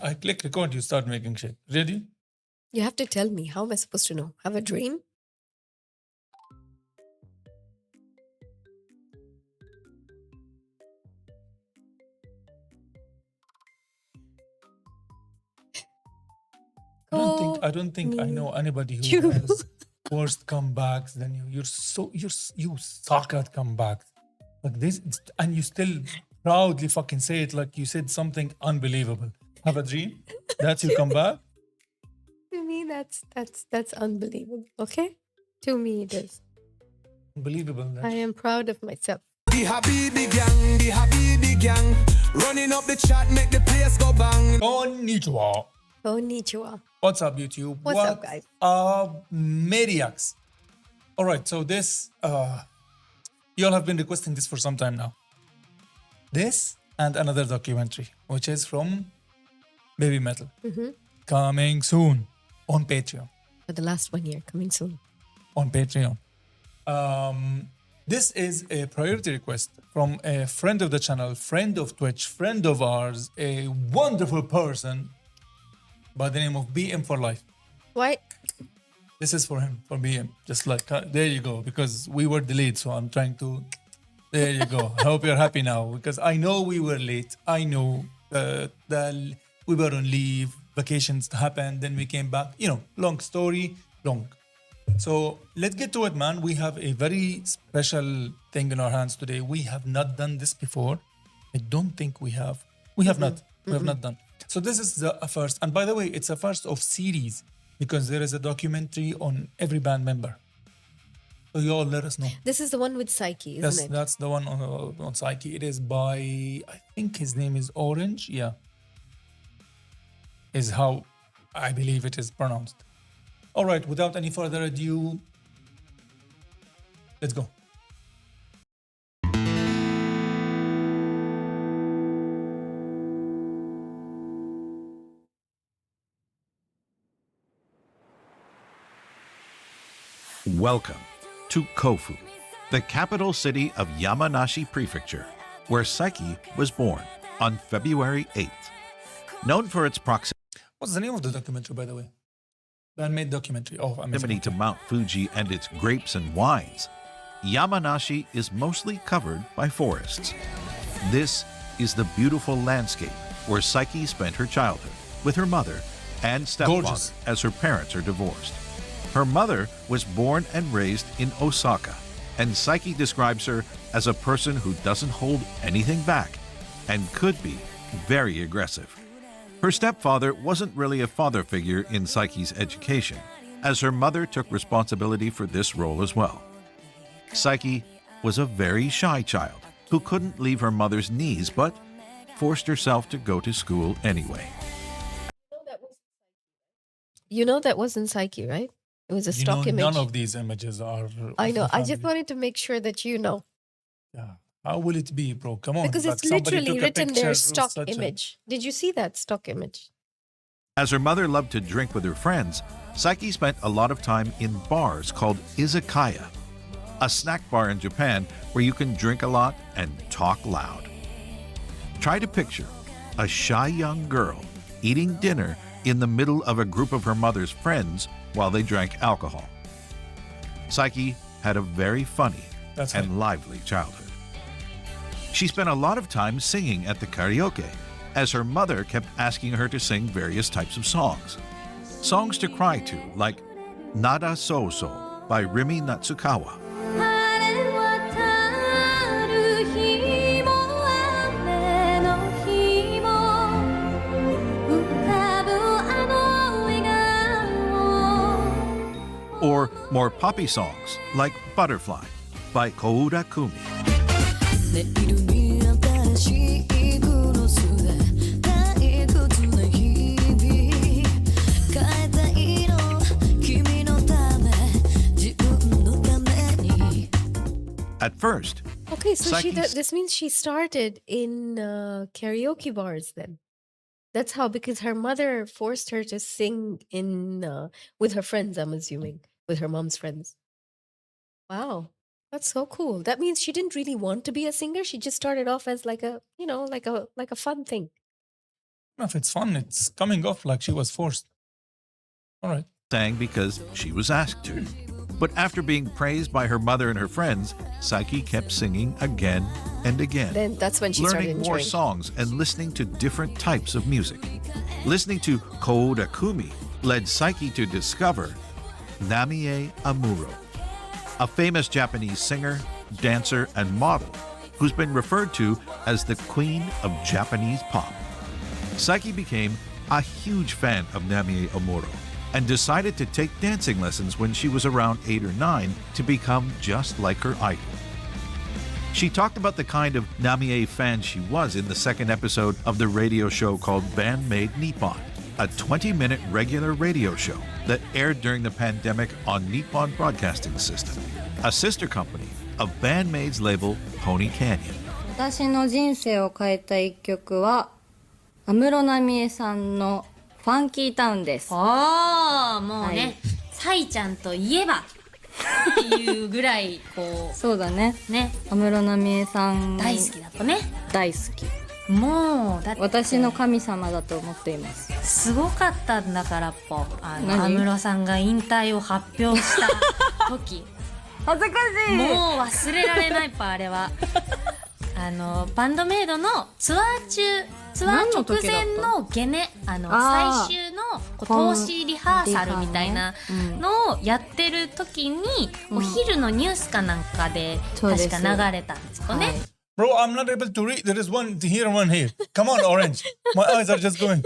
I click record, you start making shit. Ready? You have to tell me. How am I supposed to know? Have a dream? I don't think I know anybody who you. has worst comebacks than you. You suck at comebacks. Like this, and you still proudly fucking say it like you said something unbelievable. Have a dream? That's your comeback? To me, that's unbelievable. Okay, to me it is. Unbelievable. I am proud of myself. The Habibi gang, running up the chat, make the place go bang. Konnichiwa. Konnichiwa. What's up, YouTube? What's up, guys? Maniacs. All right, so this, you all have been requesting this for some time now. This and another documentary, which is from Baby Metal. Coming soon on Patreon. For the last 1 year, coming soon. On Patreon. This is a priority request from a friend of the channel, friend of Twitch, friend of ours, a wonderful person by the name of BM for Life. Why? This is for him, for BM. Just like, there you go, because we were delayed, so I'm trying to, there you go. I hope you're happy now, because I know we were late. I know that we were on leave, vacations happened, then we came back. You know, long story, long. So let's get to it, man. We have a very special thing in our hands today. We have not done this before. I don't think we have. We have not. We have not done. So this is the first. And by the way, it's a first of series because there is a documentary on every band member. So you all let us know. This is the one with Saiki, isn't Yes, it? that's the one on Saiki. It is by, I think his name is Orange. Yeah. Is how I believe it is pronounced. All right, without any further ado, let's go. Welcome to Kofu, the capital city of Yamanashi Prefecture, where Saiki was born on February 8th. Known for its proximity What's the name of the documentary, by the way? Band-Maid documentary. Oh, amazing. to Mount Fuji and its grapes and wines, Yamanashi is mostly covered by forests. This is the beautiful landscape where Saiki spent her childhood with her mother and stepfather Gorgeous. as her parents are divorced. Her mother was born and raised in Osaka, and Saiki describes her as a person who doesn't hold anything back and could be very aggressive. Her stepfather wasn't really a father figure in Saiki's education, as her mother took responsibility for this role as well. Saiki was a very shy child who couldn't leave her mother's knees but forced herself to go to school anyway. You know that wasn't Saiki, right? It was a You stock know, image. none of these images are. I of know. the I just family. wanted to make sure that you know. Yeah. How will it be, bro? Come on. Because like it's somebody literally took a written picture there, of stock such a- image. Did you see that stock image? As her mother loved to drink with her friends, Saiki spent a lot of time in bars called izakaya, a snack bar in Japan where you can drink a lot and talk loud. Try to picture a shy young girl eating dinner in the middle of a group of her mother's friends while they drank alcohol. Saiki had a very funny That's and right. lively childhood. She spent a lot of time singing at the karaoke, as her mother kept asking her to sing various types of songs. Songs to cry to, like Nada So So by Rimi Natsukawa, or more poppy songs like Butterfly by Koura Kumi. At first, Okay, so Saiki's- this means she started in karaoke bars then. That's how, because her mother forced her to sing in with her friends, I'm assuming, with her mom's friends. Wow. That's so cool. That means she didn't really want to be a singer. She just started off as like a, like a fun thing. If it's fun, it's coming off like she was forced. All right. sang because she was asked to. But after being praised by her mother and her friends, Saiki kept singing again and again. Then that's when she started learning more enjoying. songs and listening to different types of music. Listening to Kouda Kumi led Saiki to discover Namie Amuro, a famous Japanese singer, dancer, and model who's been referred to as the queen of Japanese pop. Saiki became a huge fan of Namie Amuro and decided to take dancing lessons when she was around 8 or 9 to become just like her idol. She talked about the kind of Namie fan she was in the second episode of the radio show called Band-Maid Nippon, a 20-minute regular radio show that aired during the pandemic on Nippon Broadcasting System, a sister company of Band-Maid's label Pony Canyon. 私の人生を変えた一曲は安室奈美恵さんのファンキータウンです。ああ、もうね、はいサイちゃんといえばっていうぐらいこそうだね。うね安室奈美恵さん大好きだったね。大好き。もうだって私の神様だと思っています。すごかったんだから何安室さんが引退を発表した時恥ずかしい。もう忘れられないあれはバンドメイドのツアー直前のゲネ最終の投資リハーサルみたいなのをやってる時に、お昼のニュースかなんかで確か流れたんですよね。Bro, I'm not able to read. There is one here and one here. Come on, Orange. My eyes are just going.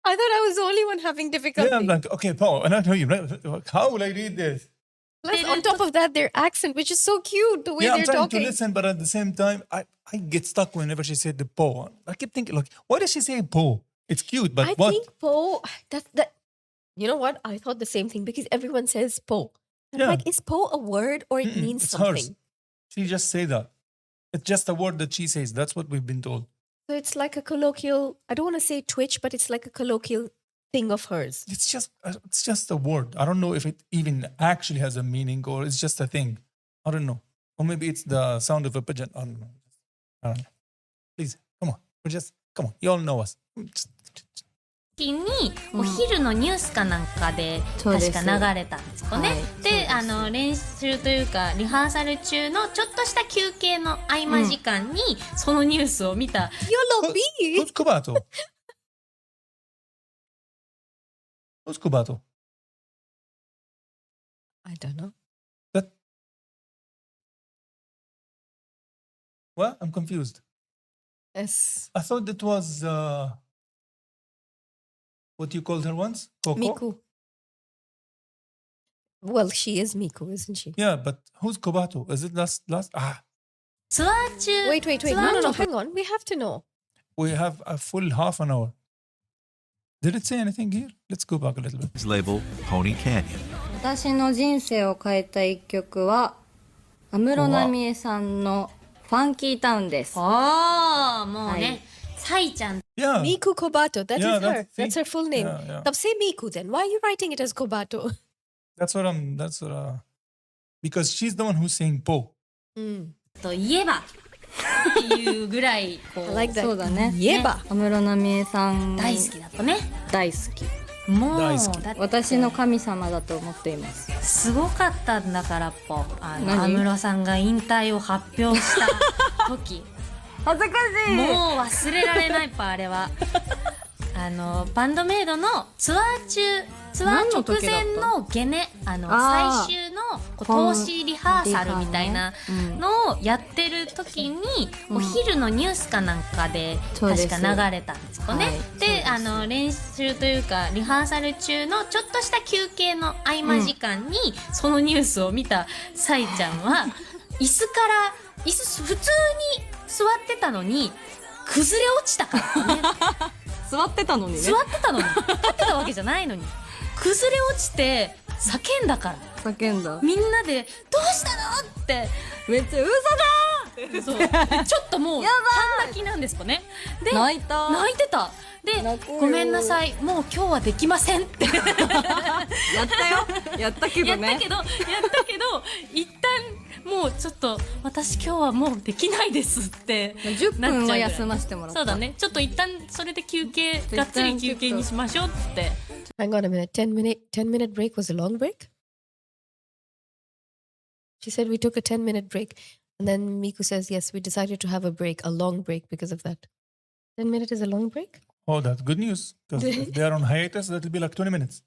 I thought I was the only one having difficulty. Yeah, I'm like, okay, Paul, and I know you. How will I read this? Plus, on top of that, their accent, which is so cute, the way Yeah, I'm they're trying talking. to listen, but at the same time, I get stuck whenever she said the po. I keep thinking, like, why does she say po? It's cute, but I what? think po, that. You know what? I thought the same thing because everyone says po. I'm Yeah. like, is po a word or it means it's something? hers. She just say that. It's just a word that she says. That's what we've been told. So it's like a colloquial, I don't want to say twitch, but it's like a colloquial thing of hers. It's just a word. I don't know if it even actually has a meaning or it's just a thing. I don't know. Or maybe it's the sound of a pigeon. I don't know. Please, come on. Come on. You all know us. 時にお昼のニュースかなんかで確か流れたんですよね。で、練習というかリハーサル中のちょっとした休憩の合間時間にそのニュースを見た。YOLO B! Who's Kubato? Who's Kubato? I don't know. What? I'm confused. Yes. I thought it was what you called her once? Coco? Miku. Well, she is Miku, isn't she? Yeah, but who's Kubato? Is it last? Ah, ツアー中 Wait.ツアー No, 直 hang on. We have to know. we have a full half an hour. Did it say anything here? Let's go back a little bit. Label Pony Canyon. 私の人生を変えた一曲は安室奈美恵さんのファンキータウンです。ああ、もうはいね、サイちゃん Yeah. Miku Kobato. That is Yeah, her. that's- That's her full name. Yeah, yeah. Now say Miku then. Why are you writing it as Kobato? Because she's the one who's saying po. といえばっていうぐらいこ I う like that. そうだね。言えば。安室奈美恵さん大好きだったね。大好き。もう大好きだって私の神様だと思っています。すごかったんだから何安室さんが引退を発表した時恥ずかしい。もう忘れられないあれはバンドメイドのツアー直前のゲネ最終の投資リハーサルみたいなのをやってる時に、お昼のニュースかなんかで確か流れたんですよね。で練習というかリハーサル中のちょっとした休憩の合間時間に、そのニュースを見たサイちゃんは椅子普通に座ってたのに崩れ落ちたからね。座ってたのにね。座ってたのに立ってたわけじゃないのに崩れ落ちて叫んだから叫んだ。みんなで「どうしたの?」ってめっちゃ嘘だそうちょっともう半泣きなんですよね。で泣いた。泣いてた。で泣こうよごめんなさいもう今日はできませんってやったよ。やったけどね。やったけど一旦もうちょっと私今日はもうできないですって10なっちゃうぐら分はい休ませてもらった。そうだね、ちょっと一旦それで休憩がっつり休憩にしましょうって。 Hang on a minute. 10-minute break was a long break? She said we took a 10-minute break. And then Miku says, yes, we decided to have a break, a long break because of that. 10 minutes is a long break? Oh, that's good news. Because if they are on hiatus, that'll be like 20 minutes.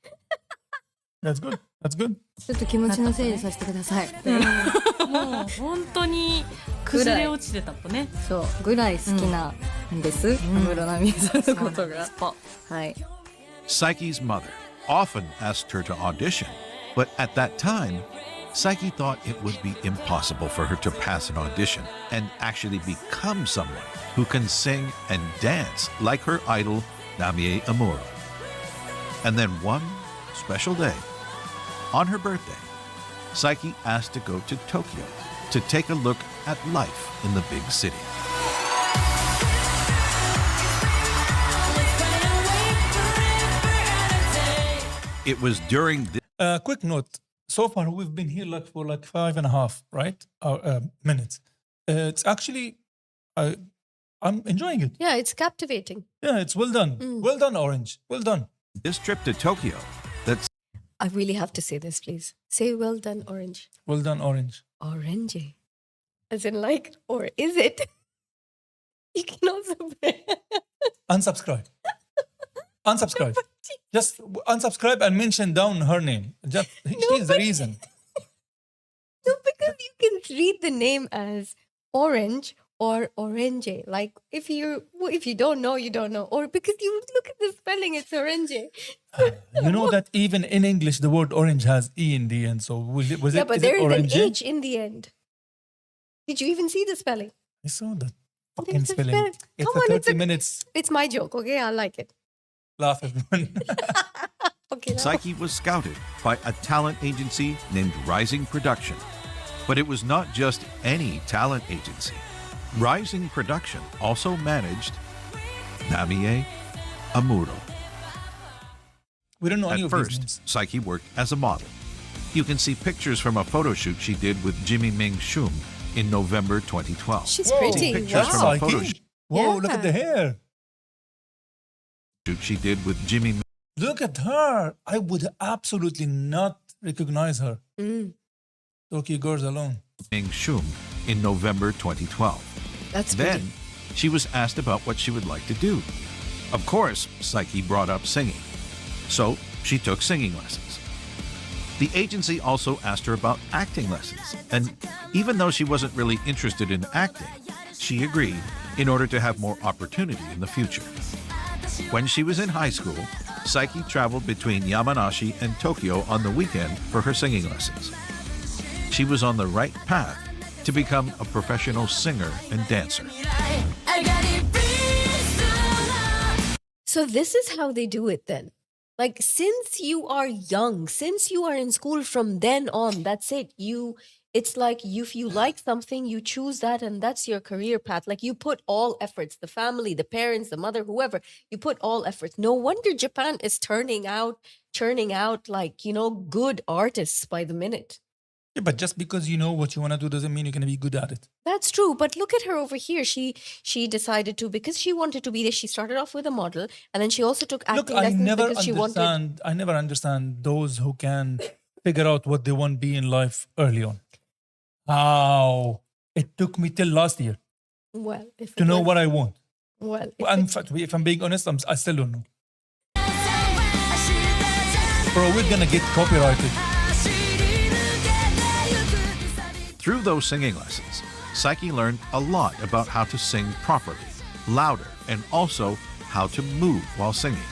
That's good. That's good. ちょっと気持ちの整理させてください。もう本当に崩れ落ちてたとね。そうぐらい好きなんです。安室奈美恵さんのことが。はい。Saiki's mother often asked her to audition, but at that time, Saiki thought it would be impossible for her to pass an audition and actually become someone who can sing and dance like her idol, Namie Amuro. And then one special day, on her birthday, Saiki asked to go to Tokyo to take a look at life in the big city. It was during this Quick note. So far, we've been here like for like 5.5, right? Minutes. It's actually, I'm enjoying it. Yeah, it's captivating. Yeah, it's well done. Well done, Orange. Well done. trip to Tokyo that I really have to say this, please. Say well done, Orange. Well done, Orange. Orange. As in like, or is it? You can also... Unsubscribe. Unsubscribe. Just unsubscribe and mention down her name. Just she's the reason. No, because you can read the name as Orange or Orange. Like if you don't know, you don't know. Or because you look at the spelling, it's Orange. You know that even in English, the word orange has E in the end. So was it But is it there is orange? an H in the end. Did you even see the spelling? I saw that fucking There's a spelling. spell- It's Come a on, 30 minutes. It's my joke, okay? I like it. Laugh, everyone. Okay. Now. Saiki was scouted by a talent agency named Rising Production. But it was not just any talent agency. Rising Production also managed Namie Amuro. We don't know any At of these first, names. Saiki worked as a model. You can see pictures from a photo shoot she did with Jimmy Ming Shum in November 2012. She's Whoa. pretty. Pictures from Wow. a photo Saiki. Whoa, look at the hair. shoot she did with Jimmy Look at her. I would absolutely not recognize her. Mm, Tokyo Girls alone. Ming Shum in November 2012. that's pretty. Then, she was asked about what she would like to do. Of course, Saiki brought up singing. So, she took singing lessons. The agency also asked her about acting lessons. And even though she wasn't really interested in acting, she agreed in order to have more opportunity in the future. When she was in high school, Saiki traveled between Yamanashi and Tokyo on the weekend for her singing lessons. She was on the right path to become a professional singer and dancer. So this is how they do it then. Like since you are young, since you are in school from then on, that's it. It's like if you like something, you choose that and that's your career path. Like you put all efforts, the family, the parents, the mother, whoever, you put all efforts. No wonder Japan is churning out like, good artists by the minute. Yeah, but just because you know what you want to do doesn't mean you're going to be good at it. That's true, but look at her over here. She decided to, because she wanted to be there. She started off with a model, and then she also took acting Look, I lessons never because she wanted. understand. I never understand those who can figure out what they want to be in life early on. How it took me till last year Well, if to it know was- what I want. Well, In fact, if I'm being honest, I still don't know. Bro, we're gonna get copyrighted. Through those singing lessons, Saiki learned a lot about how to sing properly, louder, and also how to move while singing.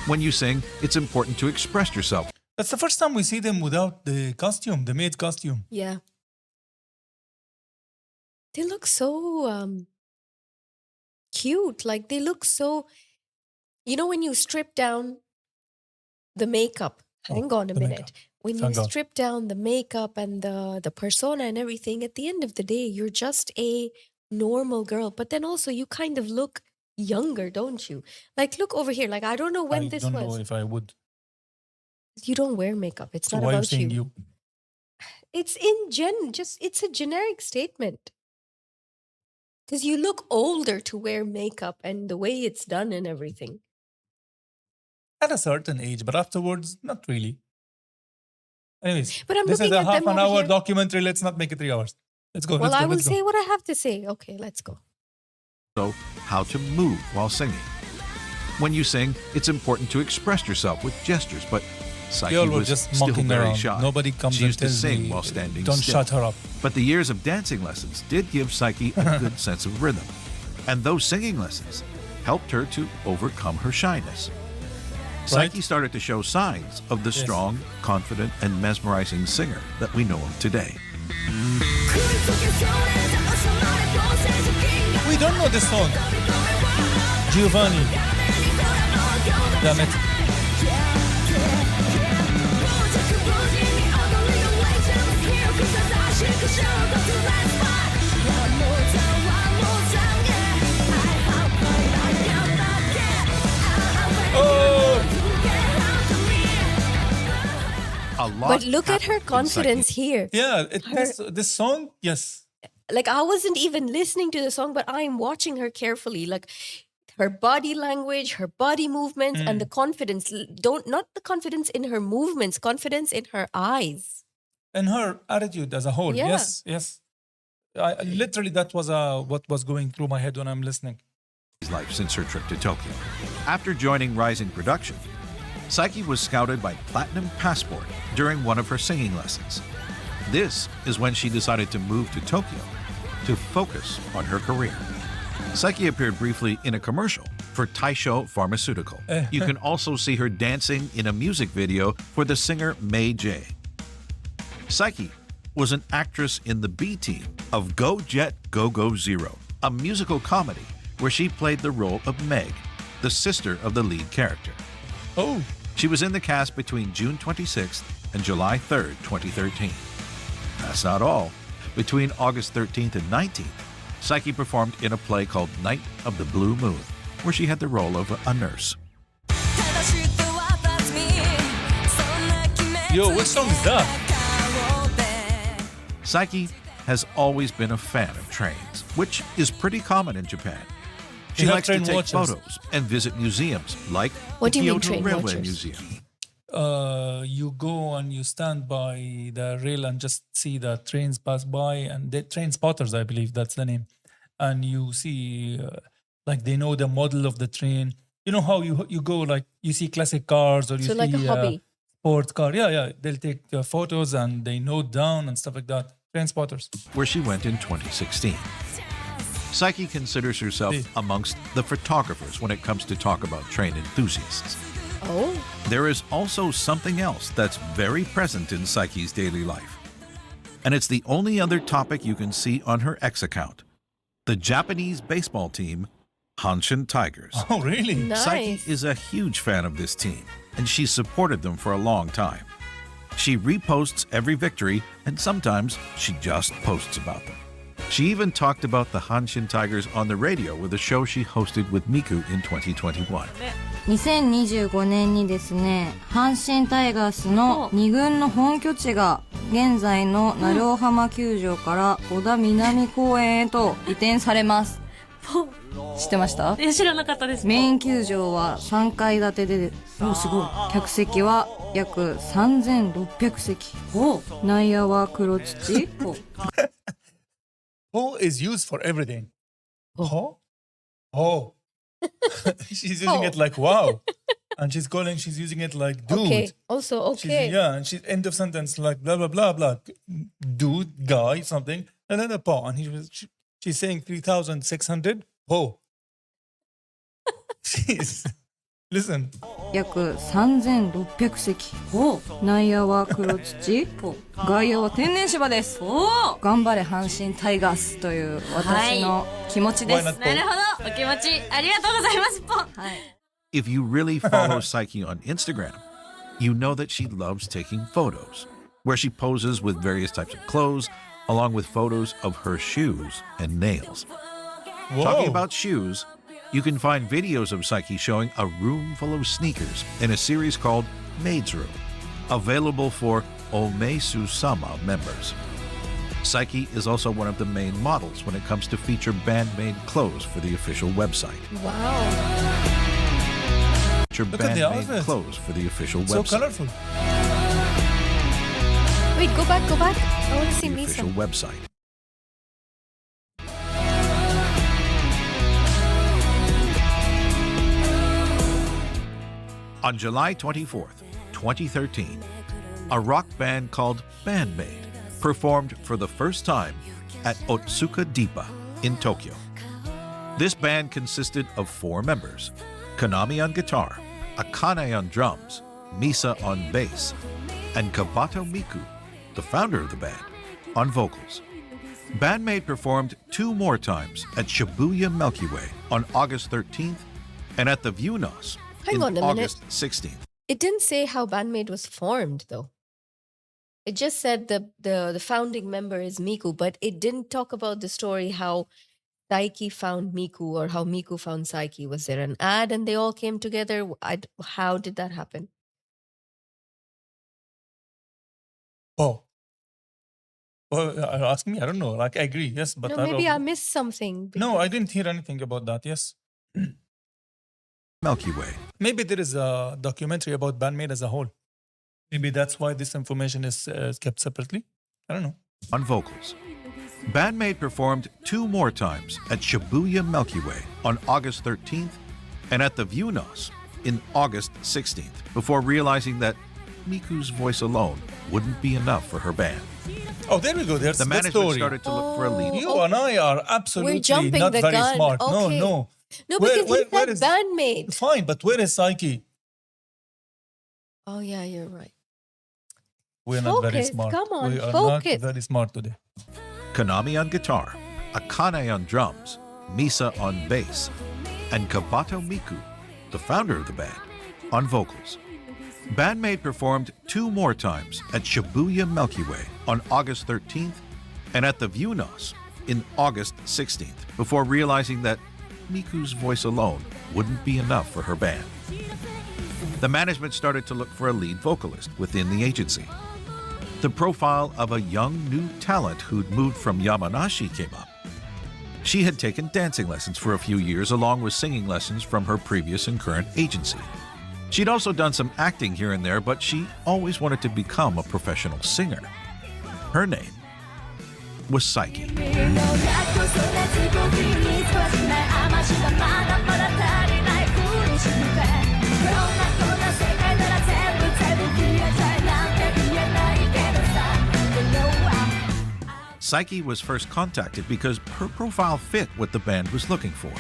When you sing, it's important to express yourself. That's the first time we see them without the costume, the maid costume. yeah. They look so cute. Like they look so. When you strip down the makeup. Hang on a the minute. makeup. When you Thank God. strip down the makeup and the persona and everything, at the end of the day, you're just a normal girl. But then also you kind of look younger, don't you? Like look over here. Like I don't know when I this don't was. know if I would. You don't wear makeup. It's So not why are you about saying you. you? It's it's a generic statement. Because you look older to wear makeup and the way it's done and everything. At a certain age, but afterwards, not really. Anyways, But I'm this is looking a at half them an over hour here. documentary. Let's not make it 3 hours. Let's go. Well, let's go, I will let's go. say what I have to say. Okay, let's go. How to move while singing. When you sing, it's important to express yourself with gestures, but They all Saiki were was just still monkeying very around. shy. Nobody comes She and used to tells sing me, while standing don't still. shut her up. But the years of dancing lessons did give Saiki a good sense of rhythm, and those singing lessons helped her to overcome her shyness. Right. Saiki started to show signs of the strong, confident, and mesmerizing singer that we know of today. We don't know this song. Giovanni. Damn it. A lot But look at her happened in confidence Saiki. here. Yeah, Her- this song, yes. Like, I wasn't even listening to the song, but I'm watching her carefully. Like, her body language, her body movements, and the confidence. Not the confidence in her movements, confidence in her eyes. And her attitude as a whole. Yeah. Yes, yes. Literally, that was what was going through my head when I'm listening. Life since her trip to Tokyo. After joining Rising Production, Saiki was scouted by Platinum Passport during one of her singing lessons. This is when she decided to move to Tokyo to focus on her career. Saiki appeared briefly in a commercial for Taisho Pharmaceutical. You can also see her dancing in a music video for the singer May J. Saiki was an actress in the B team of Go Jet Go Go Zero, a musical comedy where she played the role of Meg, the sister of the lead character. Oh, She was in the cast between June 26th and July 3rd, 2013. That's not all. Between August 13th and 19th, Saiki performed in a play called Night of the Blue Moon, where she had the role of a nurse. yo, what song is that? Saiki has always been a fan of trains, which is pretty common in Japan. She They have likes to train take watchers. photos and visit museums like What the do you mean, Kyoto train Railway watchers? Museum. You go and you stand by the rail and just see the trains pass by, and the train spotters, I believe that's the name. And you see, like they know the model of the train. You know how you go, like you see classic cars or you So see like a hobby. sports car. Yeah. They'll take photos and they note down and stuff like that. Train spotters. Where she went in 2016. Saiki considers herself See. amongst the photographers when it comes to talk about train enthusiasts. Oh, There is also something else that's very present in Saiki's daily life. And it's the only other topic you can see on her X account. The Japanese baseball team, Hanshin Tigers. Oh, really? nice. Saiki is a huge fan of this team, and she's supported them for a long time. She reposts every victory, and sometimes she just posts about them. She even talked about the Hanshin Tigers on the radio with a show she hosted with Miku in 2021. 2025年にですね、阪神タイガースの2軍の本拠地が現在の鳴尾浜球場から小田南公園へと移転されます。知ってました？知らなかったです。メイン球場は3階建てで、すごい。客席は約3600席。内野は黒土。 Ho is used for everything. Ho? Ho. She's using it like wow. And she's using it like dude. Okay. Also, She's, okay. yeah, and she's end of sentence like blah blah blah blah. Dude, guy, something. And then a paw. And she's saying 3,600. Ho. Jeez. Listen. 約3600席。内野は黒土。外野は天然芝です。頑張れ阪神タイガースという私の気持ちです。 Why not なるほど、お気持ちありがとうございます。ポン。 If you really follow Saiki on Instagram, you know that she loves taking photos, where she poses with various types of clothes, along with photos of her shoes and nails. Whoa. Talking about shoes, you can find videos of Saiki showing a room full of sneakers in a series called Maid's Room, available for Omesu-sama members. Saiki is also one of the main models when it comes to feature Band-Maid clothes for the official website. Wow. Feature Look at the Band-Maid outfit. clothes for the official So website. colorful. Wait, go back, go back. I want to see The Misa. official website. On July 24th, 2013, a rock band called Band-Maid performed for the first time at Otsuka Deepa in Tokyo. This band consisted of 4 members: Konami on guitar, Akane on drums, Misa on bass, and Kabato Miku, the founder of the band, on vocals. Band-Maid performed 2 more times at Shibuya Milky Way on August 13th and at the Vunos Hang on a minute. August 16th. It didn't say how Band-Maid was formed, though. It just said the founding member is Miku, but it didn't talk about the story how Saiki found Miku or how Miku found Saiki. Was there an ad and they all came together? How did that happen? Oh. Well, are you asking me? I don't know. Like, I agree. Yes, but No, I maybe I don't. missed something. No, I didn't hear anything about that. Yes. Milky Way. Maybe there is a documentary about Band-Maid as a whole. Maybe that's why this information is kept separately. I don't know. On vocals. Band-Maid performed 2 more times at Shibuya Milky Way on August 13th and at the Vunos in August 16th before realizing that Miku's voice alone wouldn't be enough for her band. Oh, there we go. There's The the management story. started to look for a lead. You and I are absolutely jumping not the very gun. smart. Okay. No. No, Where- because where- he where said is- Band-Maid. Fine, but where is Saiki? Oh, yeah, you're right. We're not very Focus, smart. come on, we are focus. not very smart today. Konami on guitar, Akane on drums, Misa on bass, and Kabato Miku, the founder of the band, on vocals. Band-Maid performed 2 more times at Shibuya Milky Way on August 13th and at the Vunos in August 16th before realizing that Miku's voice alone wouldn't be enough for her band. The management started to look for a lead vocalist within the agency. The profile of a young new talent who'd moved from Yamanashi came up. She had taken dancing lessons for a few years along with singing lessons from her previous and current agency. She'd also done some acting here and there, but she always wanted to become a professional singer. Her name was Saiki. Saiki was first contacted because her profile fit what the band was looking for.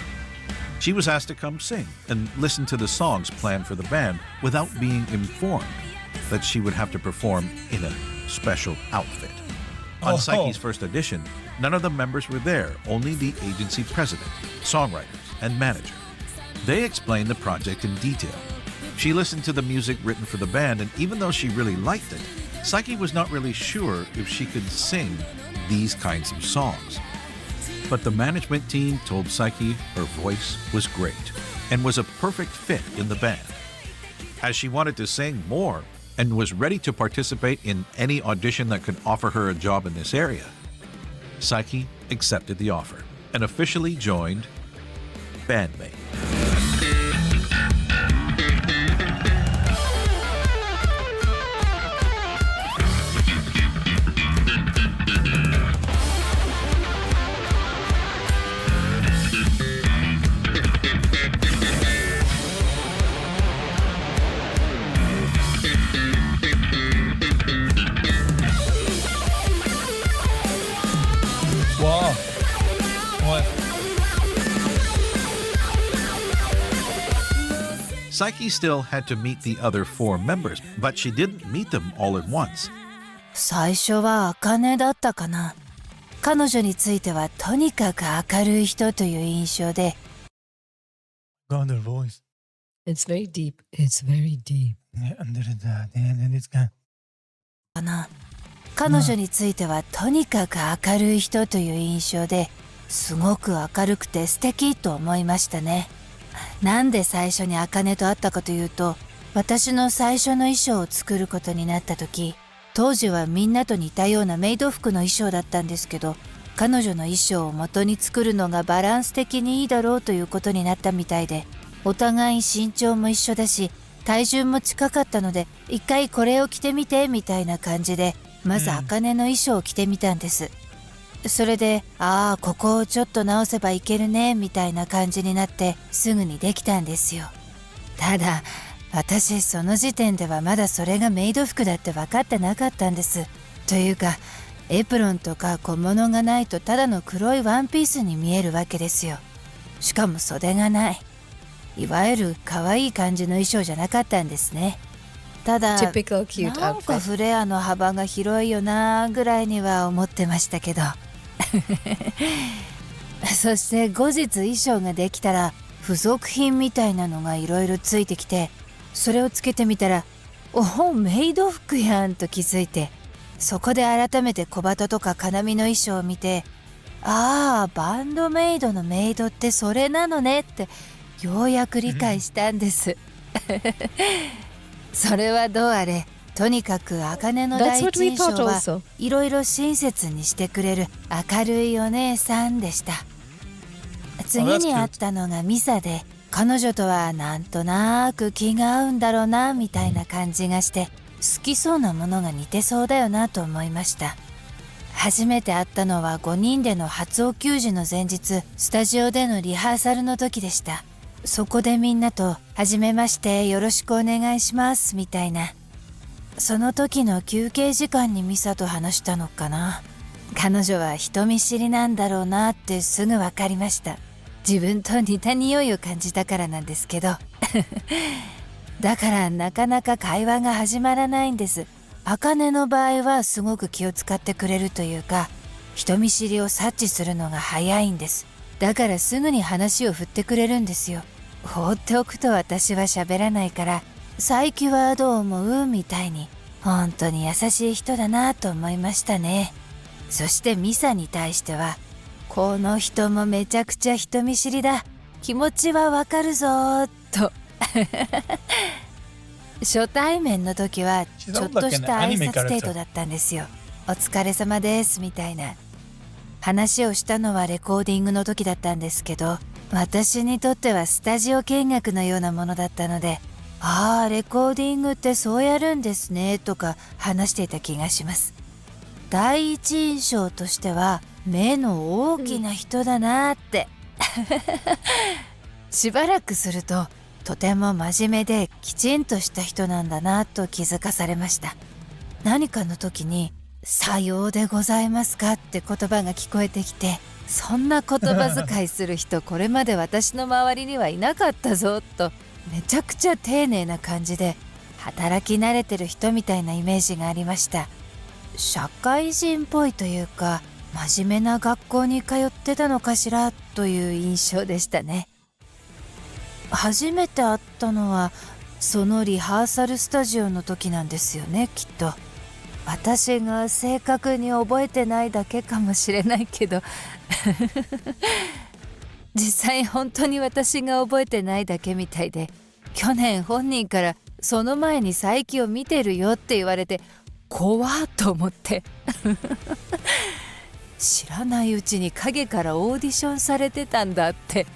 She was asked to come sing and listen to the songs planned for the band without being informed that she would have to perform in a special outfit. On Oh. Saiki's first audition, none of the members were there, only the agency president, songwriters, and manager. They explained the project in detail. She listened to the music written for the band, and even though she really liked it, Saiki was not really sure if she could sing these kinds of songs. But the management team told Saiki her voice was great and was a perfect fit in the band. As she wanted to sing more and was ready to participate in any audition that could offer her a job in this area, Saiki accepted the offer and officially joined Band-Maid. Wow. What? Saiki still had to meet the other 4 members, but she didn't meet them all at once. 最初は茜だったかな。彼女についてはとにかく明るい人という印象で、 God, their voice. It's very deep. It's very deep. Yeah, and there is that. And then it's kind かな。彼女についてはとにかく明るい人という印象で、すごく明るくて素敵と思いましたね。なんで最初に茜と会ったかというと、私の最初の衣装を作ることになった時、当時はみんなと似たようなメイド服の衣装だったんですけど、彼女の衣装を元に作るのがバランス的にいいだろうということになったみたいで、お互い身長も一緒だし体重も近かったので、一回これを着てみてみたいな感じで、まず茜の衣装を着てみたんです。それで、ああここをちょっと直せばいけるねみたいな感じになってすぐにできたんですよ。ただ私その時点ではまだそれがメイド服だって分かってなかったんです。というかエプロンとか小物がないとただの黒いワンピースに見えるわけですよ。しかも袖がない、いわゆる可愛い感じの衣装じゃなかったんですね。ただ Typical cute なんか outfit. フレアの幅が広いよなぐらいには思ってましたけどそして後日衣装ができたら付属品みたいなのがいろいろついてきて、それをつけてみたら、おおメイド服やんと気づいて、そこで改めて小鳩とか金見の衣装を見て、ああバンドメイドのメイドってそれなのねってようやく理解したんですそれはどうあれ、とにかく茜の That's 第 what 一 we 印象 thought は also. いろいろ親切にしてくれる明るいお姉さんでした。次に会ったのがミサで、彼女とはなんとなく気が合うんだろうなみたいな感じがして、好きそうなものが似てそうだよなと思いました。初めて会ったのは5人での初お給仕の前日、スタジオでのリハーサルの時でした。そこでみんなとはじめましてよろしくお願いしますみたいな。その時の休憩時間にミサと話したのかな。彼女は人見知りなんだろうなってすぐ分かりました。自分と似た匂いを感じたからなんですけどだからなかなか会話が始まらないんです。茜の場合はすごく気を使ってくれるというか、人見知りを察知するのが早いんです。だからすぐに話を振ってくれるんですよ。放っておくと私は喋らないから、サイキはどう思うみたいに、本当に優しい人だなと思いましたね。そしてミサに対しては、この人もめちゃくちゃ人見知りだ、気持ちはわかるぞーと初対面の時はちょっとした挨拶程度だったんですよ。お疲れ様ですみたいな話をしたのはレコーディングの時だったんですけど、私にとってはスタジオ見学のようなものだったので、ああレコーディングってそうやるんですねとか話していた気がします。第一印象としては目の大きな人だなってしばらくするととても真面目できちんとした人なんだなと気づかされました。何かの時にさようでございますかって言葉が聞こえてきて、そんな言葉遣いする人これまで私の周りにはいなかったぞと、めちゃくちゃ丁寧な感じで働き慣れてる人みたいなイメージがありました。社会人っぽいというか、真面目な学校に通ってたのかしらという印象でしたね。初めて会ったのはそのリハーサルスタジオの時なんですよね、きっと。私が正確に覚えてないだけかもしれないけど実際本当に私が覚えてないだけみたいで、去年本人からその前に佐伯を見てるよって言われて怖っと思って知らないうちに影からオーディションされてたんだって、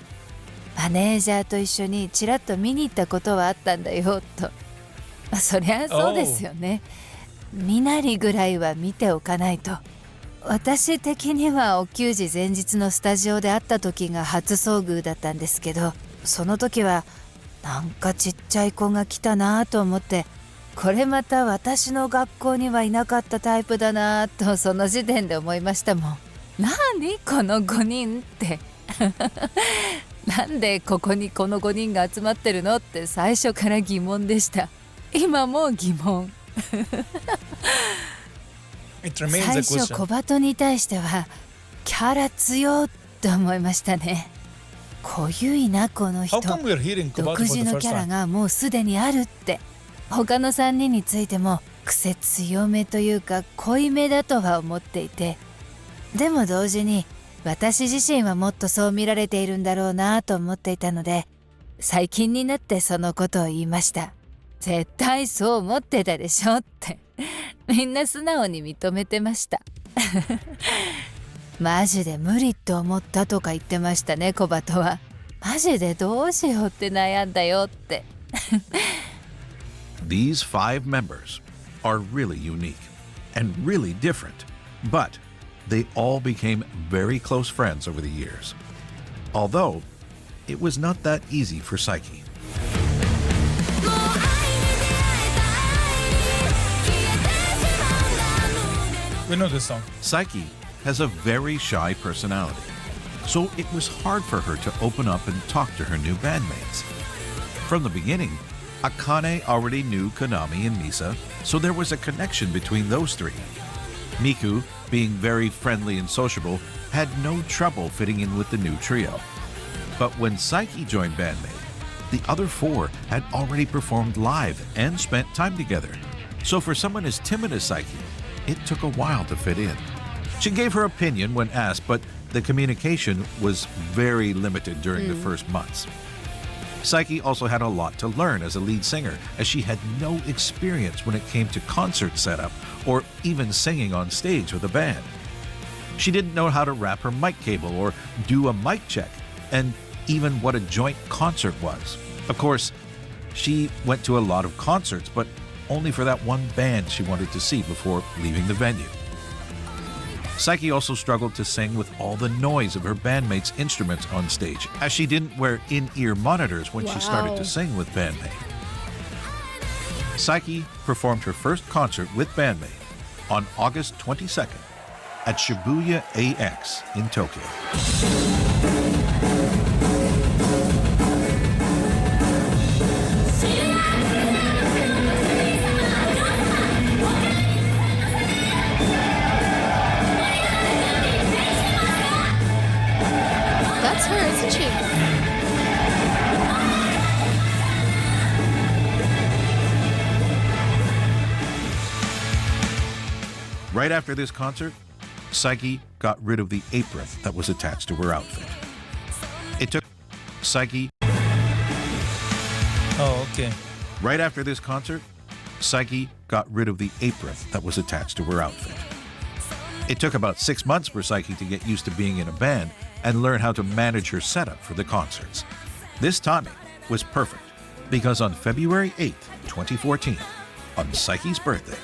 マネージャーと一緒にちらっと見に行ったことはあったんだよと。そりゃそうですよね、身なりぐらいは見ておかないと。私的にはお給仕前日のスタジオで会った時が初遭遇だったんですけど、その時はなんかちっちゃい子が来たなと思って、これまた私の学校にはいなかったタイプだなとその時点で思いましたもん。何この5人ってなんでここにこの5人が集まってるのって最初から疑問でした。今も疑問It remains 最 a 初 question. 小鳩に対してはキャラ強って思いましたね。濃ゆいなこの How 人、 come we're hearing 独 Kobato 自 for the の first キャラ time? がもうすでにあるって。他の3人についても癖強めというか濃いめだとは思っていて、でも同時に私自身はもっとそう見られているんだろうなと思っていたので、最近になってそのことを言いました。絶対そう思ってたでしょってみんな素直に認めてました。マジで無理と思ったとか言ってましたね、コバトは。マジでどうしようって悩んだよって。These 5 members are really unique and really different, but they all became very close friends over the years. Although, it was not that easy for Saiki. We know this song. Saiki has a very shy personality, so it was hard for her to open up and talk to her new bandmates. From the beginning, Akane already knew Konami and Misa, so there was a connection between those 3. Miku, being very friendly and sociable, had no trouble fitting in with the new trio. But when Saiki joined Band-Maid, the other 4 had already performed live and spent time together. So for someone as timid as Saiki, it took a while to fit in. She gave her opinion when asked, but the communication was very limited during the first months. Saiki also had a lot to learn as a lead singer, as she had no experience when it came to concert setup or even singing on stage with a band. She didn't know how to wrap her mic cable or do a mic check, and even what a joint concert was. Of course, she went to a lot of concerts, but only for that one band she wanted to see before leaving the venue. Saiki also struggled to sing with all the noise of her bandmates' instruments on stage, as she didn't wear in-ear monitors when she started to sing with Band-Maid. Saiki performed her first concert with Band-Maid on August 22nd at Shibuya AX in Tokyo. That's her, isn't she? Right after this concert, Saiki got rid of the apron that was attached to her outfit. It took Saiki. Oh, okay. Right after this concert, Saiki got rid of the apron that was attached to her outfit. It took about 6 months for Saiki to get used to being in a band and learn how to manage her setup for the concerts. This timing was perfect because on February 8th, 2014, on Saiki's birthday,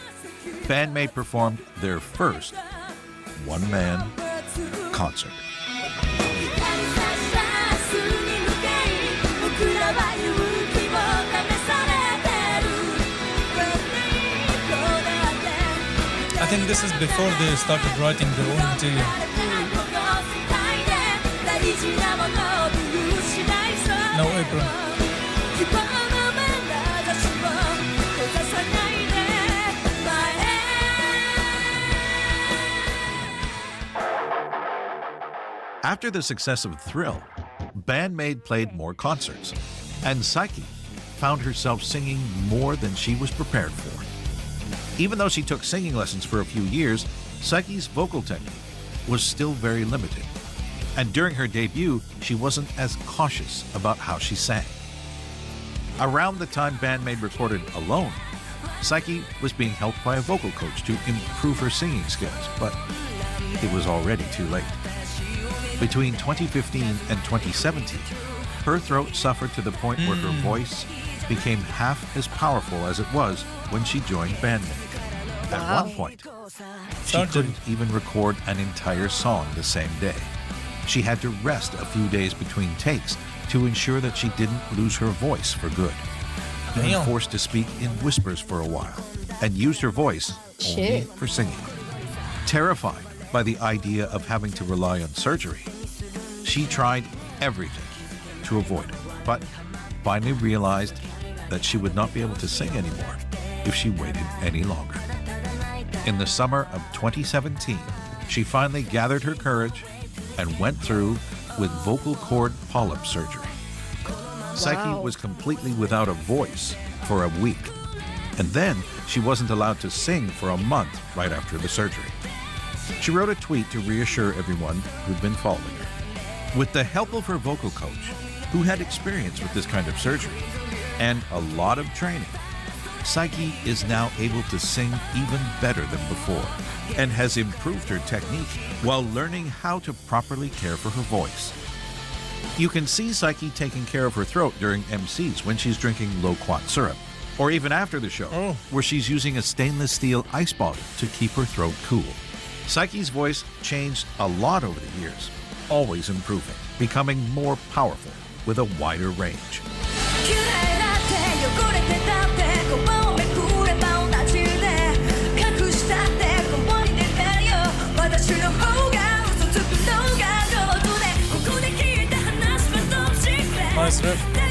Band-Maid performed their first one-man concert. I think this is before they started writing their own material. No apron. After the success of Thrill, Band-Maid played more concerts, and Saiki found herself singing more than she was prepared for. Even though she took singing lessons for a few years, Saiki's vocal technique was still very limited. And during her debut, she wasn't as cautious about how she sang. Around the time Band-Maid recorded Alone, Saiki was being helped by a vocal coach to improve her singing skills, but it was already too late. Between 2015 and 2017, her throat suffered to the point where her voice became half as powerful as it was when she joined Band-Maid. At one point, she couldn't even record an entire song the same day. She had to rest a few days between takes to ensure that she didn't lose her voice for good. Being forced to speak in whispers for a while and used her voice only for singing. Terrified by the idea of having to rely on surgery, she tried everything to avoid it, but finally realized that she would not be able to sing anymore if she waited any longer. In the summer of 2017, she finally gathered her courage and went through with vocal cord polyp surgery. Saiki was completely without a voice for a week, and then she wasn't allowed to sing for a month right after the surgery. She wrote a tweet to reassure everyone who'd been following her. With the help of her vocal coach, who had experience with this kind of surgery and a lot of training, Saiki is now able to sing even better than before and has improved her technique while learning how to properly care for her voice. You can see Saiki taking care of her throat during MCs when she's drinking loquat syrup, or even after the show, where she's using a stainless steel ice bottle to keep her throat cool. Saiki's voice changed a lot over the years, always improving, becoming more powerful with a wider range. Nice riff.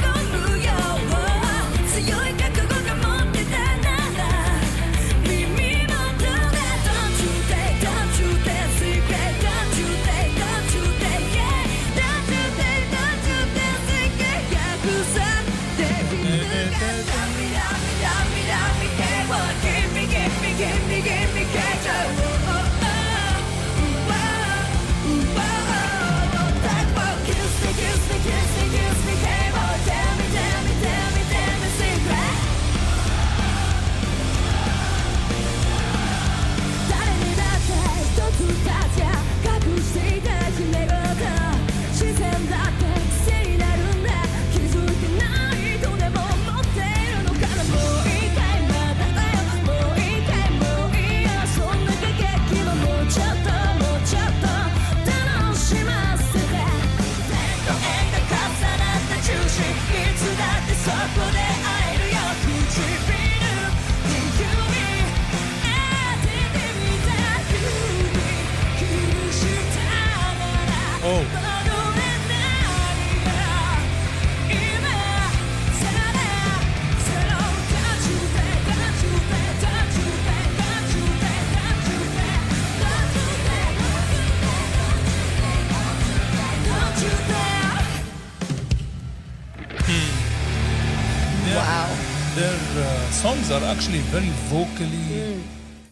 Their songs are actually very vocally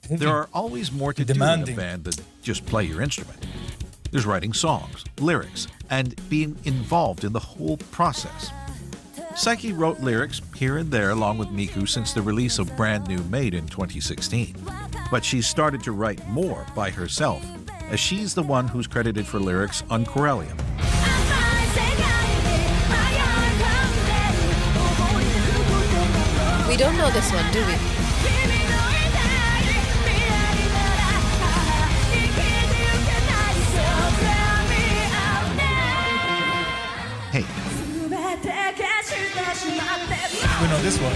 heavy. There are always more to Demanding. do in a band than just play your instrument. There's writing songs, lyrics, and being involved in the whole process. Saiki wrote lyrics here and there along with Miku since the release of Band-Maid in 2016. But she's started to write more by herself, as she's the one who's credited for lyrics on Corellium. We don't know this one, do we? Hey, We know this one.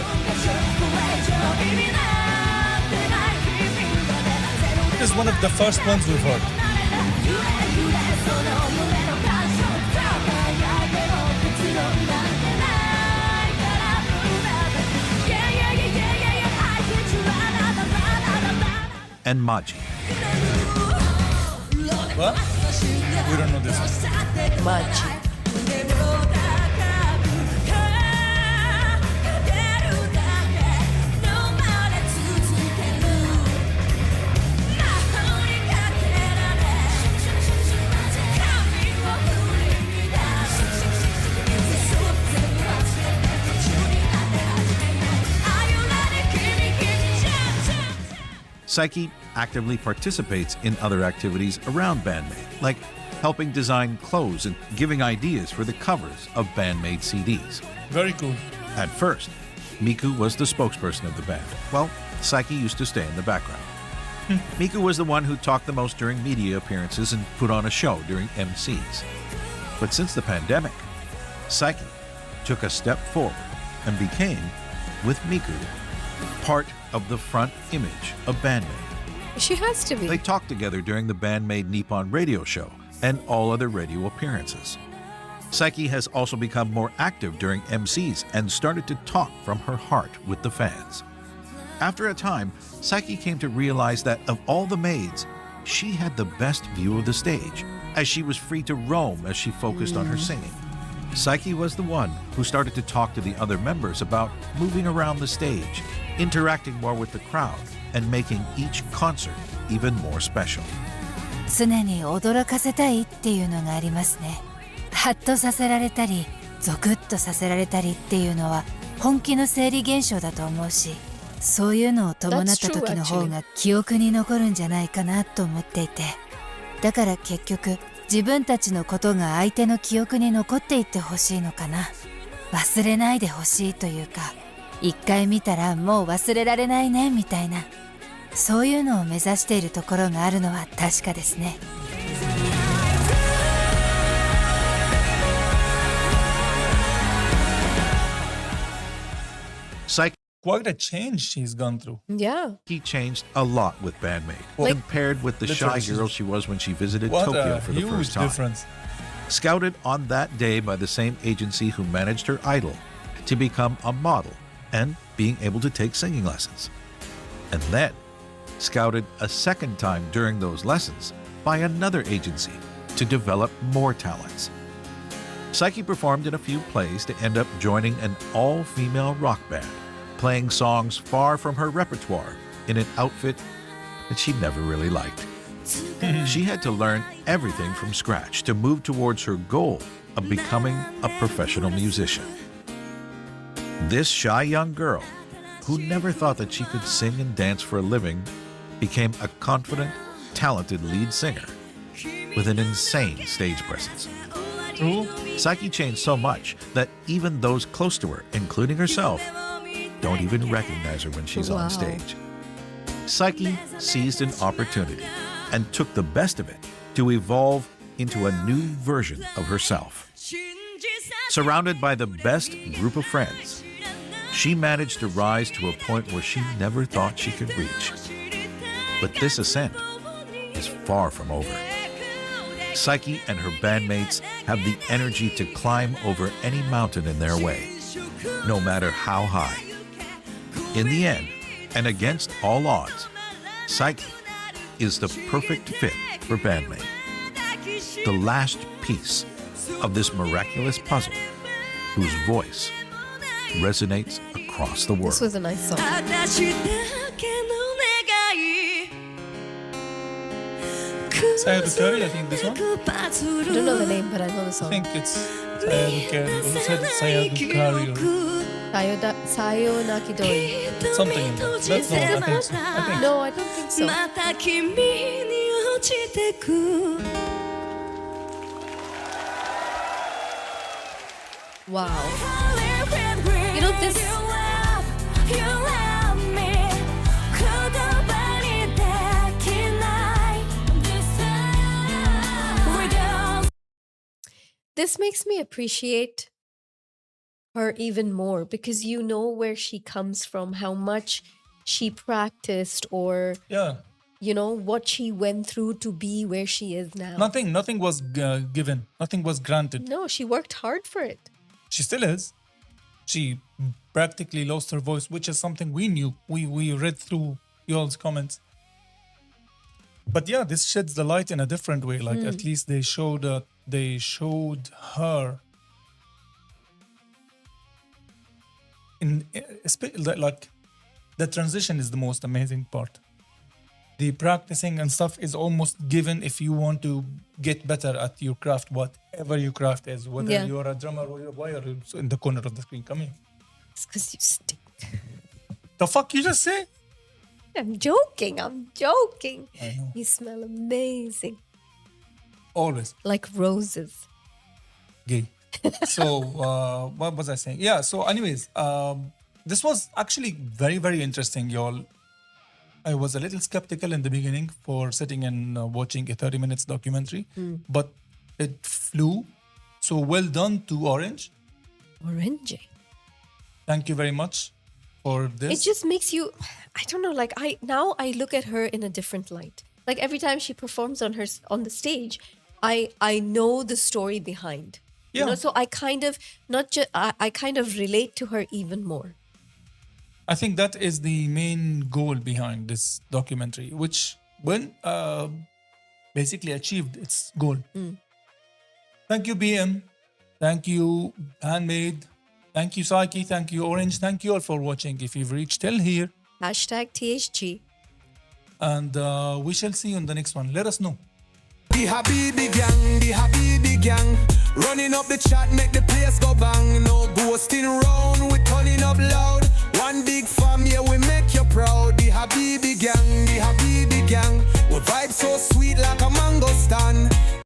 This is one of the first ones we've heard. and Maji. What? We don't know this one. Much. Saiki actively participates in other activities around Band-Maid, like helping design clothes and giving ideas for the covers of Band-Maid CDs. Very cool. At first, Miku was the spokesperson of the band, while Saiki used to stay in the background. Miku was the one who talked the most during media appearances and put on a show during MCs. But since the pandemic, Saiki took a step forward and became, with Miku, part of the front image of Band-Maid. She has to be. They talked together during the Band-Maid Nippon radio show and all other radio appearances. Saiki has also become more active during MCs and started to talk from her heart with the fans. After a time, Saiki came to realize that of all the maids, she had the best view of the stage, as she was free to roam as she focused on her singing. Saiki was the one who started to talk to the other members about moving around the stage, interacting more with the crowd, and making each concert even more special. 常に驚かせたいっていうのがありますね。ハッとさせられたりゾクッとさせられたりっていうのは本気の生理現象だと思うし、そういうのを伴った時の方が記憶に残るんじゃないかなと思っていて、だから結局自分たちのことが相手の記憶に残っていってほしいのかな。忘れないでほしいというか、一回見たらもう忘れられないねみたいな、そういうのを目指しているところがあるのは確かですね。Saiki Quite a change she's gone through. Yeah. changed a lot with Band-Maid, compared with the shy literally, girl she was when she visited What Tokyo a for the huge first time. difference. Scouted on that day by the same agency who managed her idol to become a model and being able to take singing lessons. And then scouted a second time during those lessons by another agency to develop more talents. Saiki performed in a few plays to end up joining an all-female rock band, playing songs far from her repertoire in an outfit that she never really liked. She had to learn everything from scratch to move towards her goal of becoming a professional musician. This shy young girl, who never thought that she could sing and dance for a living, became a confident, talented lead singer with an insane stage presence. True. Saiki changed so much that even those close to her, including herself, don't even recognize her when she's on stage. Saiki seized an opportunity and took the best of it to evolve into a new version of herself. Surrounded by the best group of friends, she managed to rise to a point where she never thought she could reach. But this ascent is far from over. Saiki and her bandmates have the energy to climb over any mountain in their way, no matter how high. In the end, and against all odds, Saiki is the perfect fit for Band-Maid. The last piece of this miraculous puzzle whose voice resonates across the world. This was a nice song. Sayadu, I think this one. I don't know the name, but I know the I song. think it's Sayadu Kari or Sayonaki Dori. something in that. That's no, I think so. I think No, I don't think so. Wow. You know this. This makes me appreciate her even more because you know where she comes from, how much she practiced, or yeah. you know what she went through to be where she is now. Nothing was given. Nothing was granted. No, she worked hard for it. She still is. She practically lost her voice, which is something we knew. We read through y'all's comments. But yeah, this sheds the light in a different way. Like at least they showed her in like the transition is the most amazing part. The practicing and stuff is almost given if you want to get better at your craft, whatever your craft is, whether you're a drummer or why are you in the corner of the screen. Come here. It's because you stink. The fuck you just say? I'm joking. I know. You smell amazing. Always. Like roses. Gay. So what was I saying? Yeah, so anyways, this was actually very, very interesting, y'all. I was a little skeptical in the beginning for sitting and watching a 30 minutes documentary, but it flew. So well done to Orange. Orange. Thank you very much for this. It just makes you, I don't know, like I look at her in a different light. Like every time she performs on the stage, I know the story behind. Yeah. You know, so I kind of I kind of relate to her even more. I think that is the main goal behind this documentary, which basically achieved its goal. Thank you, BM. Thank you, Band-Maid. Thank you, Saiki. Thank you, Orange. Thank you all for watching. If you've reached till here, #THG. and we shall see you on the next one. Let us know. The Habibi gang, running up the chat, make the place go bang. No ghosting round, we turning up loud. One big fam, yeah, we make you gang, the Habibi gang. We vibe so sweet like a